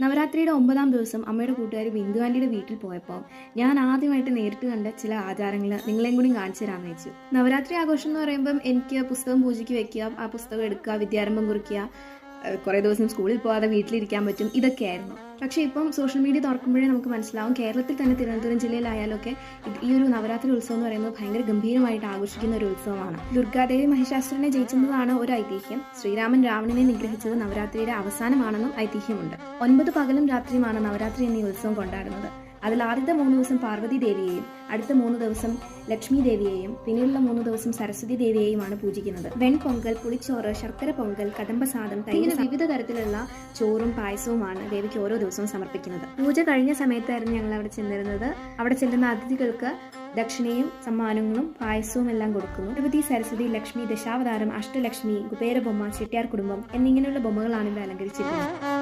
നവരാത്രിയുടെ 9ാം ദിവസം അമ്മയുടെ കൂട്ടുകാർ ബിന്ദു ആൻറ്റിയുടെ വീട്ടിൽ പോയപ്പോൾ ഞാൻ ആദ്യമായിട്ട് നേരിട്ട് കണ്ട ചില ആചാരങ്ങൾ നിങ്ങളെയും കൂടി കാണിച്ചു തരാമെന്ന് വെച്ചു. നവരാത്രി ആഘോഷം എന്ന് പറയുമ്പം എനിക്ക് പുസ്തകം പൂജയ്ക്ക് വെക്കുക, ആ പുസ്തകം എടുക്കുക, വിദ്യാരംഭം കുറിക്കുക, കുറേ ദിവസം സ്കൂളിൽ പോകാതെ വീട്ടിലിരിക്കാൻ പറ്റും, ഇതൊക്കെയായിരുന്നു. പക്ഷേ ഇപ്പം സോഷ്യൽ മീഡിയ തുറക്കുമ്പോഴേ നമുക്ക് മനസ്സിലാവും കേരളത്തിൽ തന്നെ തിരുവനന്തപുരം ജില്ലയിലായാലൊക്കെ ഈ ഒരു നവരാത്രി ഉത്സവം എന്ന് പറയുന്നത് ഭയങ്കര ഗംഭീരമായിട്ട് ആഘോഷിക്കുന്ന ഒരു ഉത്സവമാണ്. ദുർഗാദേവി മഹിഷാസുരനെ ജയിച്ചെന്നതാണ് ഒരു ഐതിഹ്യം. ശ്രീരാമൻ രാവണനെ നിഗ്രഹിച്ചത് നവരാത്രിയുടെ അവസാനമാണെന്നും ഐതിഹ്യമുണ്ട്. 9 പകലും രാത്രിയുമാണ് നവരാത്രി എന്നീ ഉത്സവം കൊണ്ടാടുന്നത്. അതിൽ ആദ്യത്തെ 3 ദിവസം പാർവതി ദേവിയെയും അടുത്ത 3 ദിവസം ലക്ഷ്മി ദേവിയെയും പിന്നീടുള്ള 3 ദിവസം സരസ്വതി ദേവിയെയുമാണ് പൂജിക്കുന്നത്. വെൺപൊങ്കൽ, പുളിച്ചോറ്, ശർക്കര പൊങ്കൽ, കദംബസാദം, ഇങ്ങനെ വിവിധ തരത്തിലുള്ള ചോറും പായസവുമാണ് ദേവിക്ക് ഓരോ ദിവസവും സമർപ്പിക്കുന്നത്. പൂജ കഴിഞ്ഞ സമയത്തായിരുന്നു ഞങ്ങൾ അവിടെ ചെന്നിരുന്നത്. അവിടെ ചെല്ലുന്ന അതിഥികൾക്ക് ദക്ഷിണയും സമ്മാനങ്ങളും പായസവും എല്ലാം കൊടുക്കുന്നു. പാർവതി, സരസ്വതി, ലക്ഷ്മി, ദശാവതാരം, അഷ്ടലക്ഷ്മി, കുബേര ബൊമ്മ, ചെട്ടിയാർ കുടുംബം എന്നിങ്ങനെയുള്ള ബൊമ്മകളാണ് ഇവിടെ അലങ്കരിച്ചിരിക്കുന്നത്.